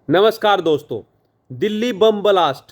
नमस्कार दोस्तों। Delhi bomb blast,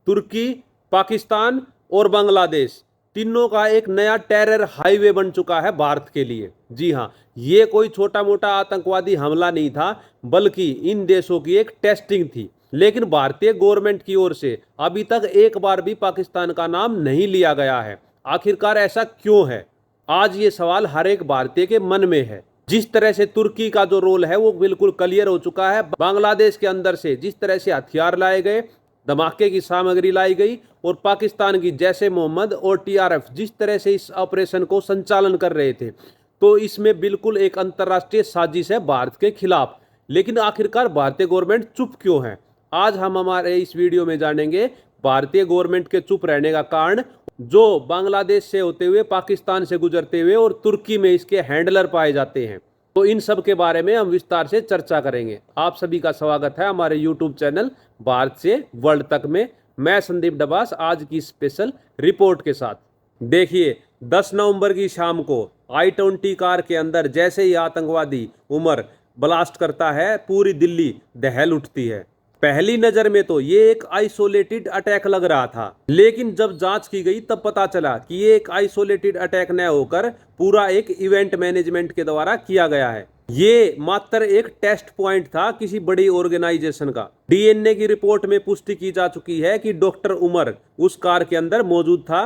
तुर्की, पाकिस्तान और बांग्लादेश तीनों का एक नया टेरर हाईवे बन चुका है भारत के लिए। जी हाँ, ये कोई छोटा मोटा आतंकवादी हमला नहीं था, बल्कि इन देशों की एक टेस्टिंग थी। लेकिन भारतीय गवर्नमेंट की ओर से अभी तक एक बार भी पाकिस्तान का नाम नहीं लिया गया है। आखिरकार ऐसा क्यों है? आज ये सवाल हर एक भारतीय के मन में है। जिस तरह से तुर्की का जो रोल है वो बिल्कुल क्लियर हो चुका है। बांग्लादेश के अंदर से जिस तरह से हथियार लाए गए, धमाके की सामग्री लाई गई, और पाकिस्तान की जैसे मोहम्मद और टीआरएफ जिस तरह से इस ऑपरेशन को संचालन कर रहे थे, तो इसमें बिल्कुल एक अंतर्राष्ट्रीय साजिश है भारत के खिलाफ। लेकिन आखिरकार भारतीय गवर्नमेंट चुप क्यों है? आज हम हमारे इस वीडियो में जानेंगे भारतीय गवर्नमेंट के चुप रहने का कारण, जो बांग्लादेश से होते हुए, पाकिस्तान से गुजरते हुए और तुर्की में इसके हैंडलर पाए जाते हैं। तो इन सब के बारे में हम विस्तार से चर्चा करेंगे। आप सभी का स्वागत है हमारे यूट्यूब चैनल भारत से वर्ल्ड तक में। मैं संदीप डबास आज की स्पेशल रिपोर्ट के साथ। देखिए, 10 नवंबर की शाम को i20 कार के अंदर जैसे ही आतंकवादी उमर ब्लास्ट करता है, पूरी दिल्ली दहल उठती है। पहली नजर में तो ये एक आइसोलेटेड अटैक लग रहा था, लेकिन जब जांच की गई तब पता चला कि ये एक आइसोलेटेड अटैक न होकर पूरा एक इवेंट मैनेजमेंट के द्वारा किया गया है। ये मात्र एक टेस्ट पॉइंट था किसी बड़ी ऑर्गेनाइजेशन का। डीएनए की रिपोर्ट में पुष्टि की जा चुकी है कि डॉक्टर उमर उस कार के अंदर मौजूद था।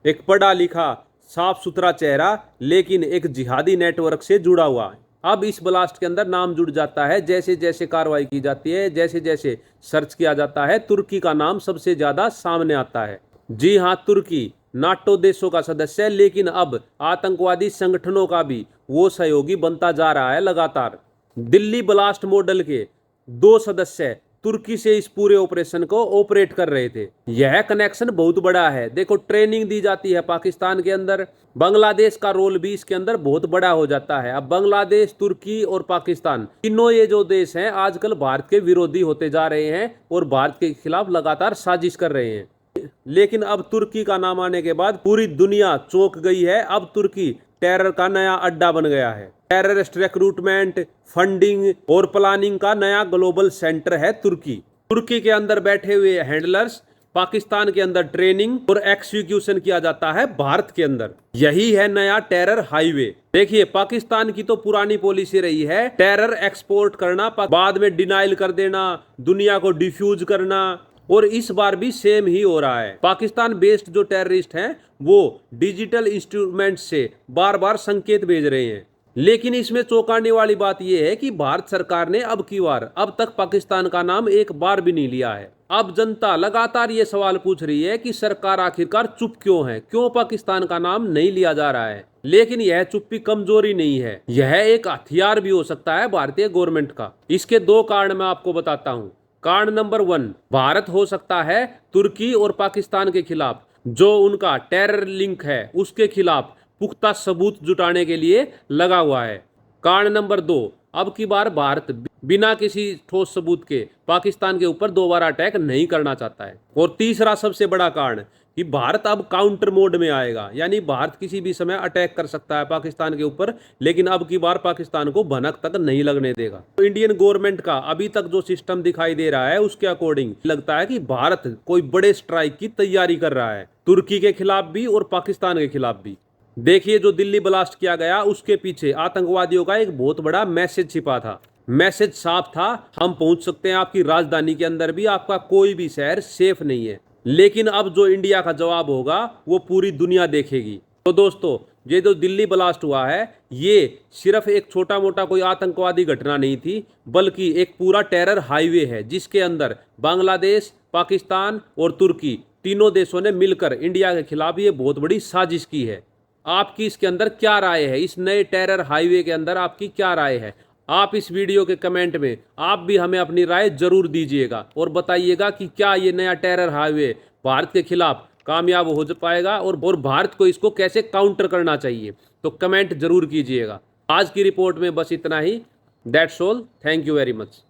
एक पढ़ा लिखा, साफ सुथरा चेहरा, लेकिन एक जिहादी नेटवर्क से जुड़ा हुआ। अब इस ब्लास्ट के अंदर नाम जुड़ जाता है। जैसे जैसे कार्रवाई की जाती है, जैसे जैसे सर्च किया जाता है, तुर्की का नाम सबसे ज्यादा सामने आता है। जी हाँ, तुर्की नाटो देशों का सदस्य है, लेकिन अब आतंकवादी संगठनों का भी वो सहयोगी बनता जा रहा है लगातार। दिल्ली ब्लास्ट मॉडल के 2 सदस्य तुर्की से इस पूरे ऑपरेशन को ऑपरेट कर रहे थे। यह कनेक्शन बहुत बड़ा है। देखो, ट्रेनिंग दी जाती है पाकिस्तान के अंदर, बांग्लादेश का रोल भी इसके अंदर बहुत बड़ा हो जाता है। अब बांग्लादेश, तुर्की और पाकिस्तान, तीनों ये जो देश हैं आजकल भारत के विरोधी होते जा रहे हैं और भारत के खिलाफ लगातार साजिश कर रहे हैं। लेकिन अब तुर्की का नाम आने के बाद पूरी दुनिया चौंक गई है। अब तुर्की टेरर का नया अड्डा बन गया है। टेररिस्ट रिक्रूटमेंट, फंडिंग और प्लानिंग का नया ग्लोबल सेंटर है तुर्की। तुर्की के अंदर बैठे हुए हैंडलर्स, पाकिस्तान के अंदर ट्रेनिंग और एक्सिक्यूशन किया जाता है भारत के अंदर। यही है नया टेरर हाईवे। देखिए, पाकिस्तान की तो पुरानी पॉलिसी रही है टेरर एक्सपोर्ट करना, बाद में डिनाइल कर देना, दुनिया को डिफ्यूज करना, और इस बार भी सेम ही हो रहा है। पाकिस्तान बेस्ड जो टेररिस्ट हैं वो डिजिटल इंस्ट्रूमेंट से बार बार संकेत भेज रहे हैं। लेकिन इसमें चौंकाने वाली बात यह है कि भारत सरकार ने अब की बार अब तक पाकिस्तान का नाम एक बार भी नहीं लिया है। अब जनता लगातार ये सवाल पूछ रही है कि सरकार आखिरकार चुप क्यों है, क्यों पाकिस्तान का नाम नहीं लिया जा रहा है। लेकिन यह चुप्पी कमजोरी नहीं है, यह एक हथियार भी हो सकता है भारतीय गवर्नमेंट का। इसके 2 कारण मैं आपको बताता हूँ। कारण नंबर 1, भारत हो सकता है तुर्की और पाकिस्तान के खिलाफ जो उनका टेरर लिंक है उसके खिलाफ पुख्ता सबूत जुटाने के लिए लगा हुआ है। कारण नंबर 2, अब की बार भारत बिना किसी ठोस सबूत के पाकिस्तान के ऊपर दोबारा अटैक नहीं करना चाहता है। और तीसरा सबसे बड़ा कारण कि भारत अब काउंटर मोड में आएगा, यानी भारत किसी भी समय अटैक कर सकता है पाकिस्तान के ऊपर, लेकिन अब की बार पाकिस्तान को भनक तक नहीं लगने देगा। तो इंडियन गवर्नमेंट का अभी तक जो सिस्टम दिखाई दे रहा है उसके अकॉर्डिंग लगता है कि भारत कोई बड़े स्ट्राइक की तैयारी कर रहा है, तुर्की के खिलाफ भी और पाकिस्तान के खिलाफ भी। देखिए, जो दिल्ली ब्लास्ट किया गया उसके पीछे आतंकवादियों का एक बहुत बड़ा मैसेज छिपा था। मैसेज साफ था, हम पहुंच सकते हैं आपकी राजधानी के अंदर भी, आपका कोई भी शहर सेफ नहीं है। लेकिन अब जो इंडिया का जवाब होगा वो पूरी दुनिया देखेगी। तो दोस्तों, ये जो दिल्ली ब्लास्ट हुआ है ये सिर्फ एक छोटा मोटा कोई आतंकवादी घटना नहीं थी, बल्कि एक पूरा टेरर हाईवे है जिसके अंदर बांग्लादेश, पाकिस्तान और तुर्की तीनों देशों ने मिलकर इंडिया के खिलाफ ये बहुत बड़ी साजिश की है। आपकी इसके अंदर क्या राय है? इस नए टेरर हाईवे के अंदर आपकी क्या राय है? आप इस वीडियो के कमेंट में आप भी हमें अपनी राय जरूर दीजिएगा और बताइएगा कि क्या ये नया टेरर हाईवे भारत के खिलाफ कामयाब हो पाएगा और भारत को इसको कैसे काउंटर करना चाहिए। तो कमेंट जरूर कीजिएगा। आज की रिपोर्ट में बस इतना ही। That's all. Thank you very much.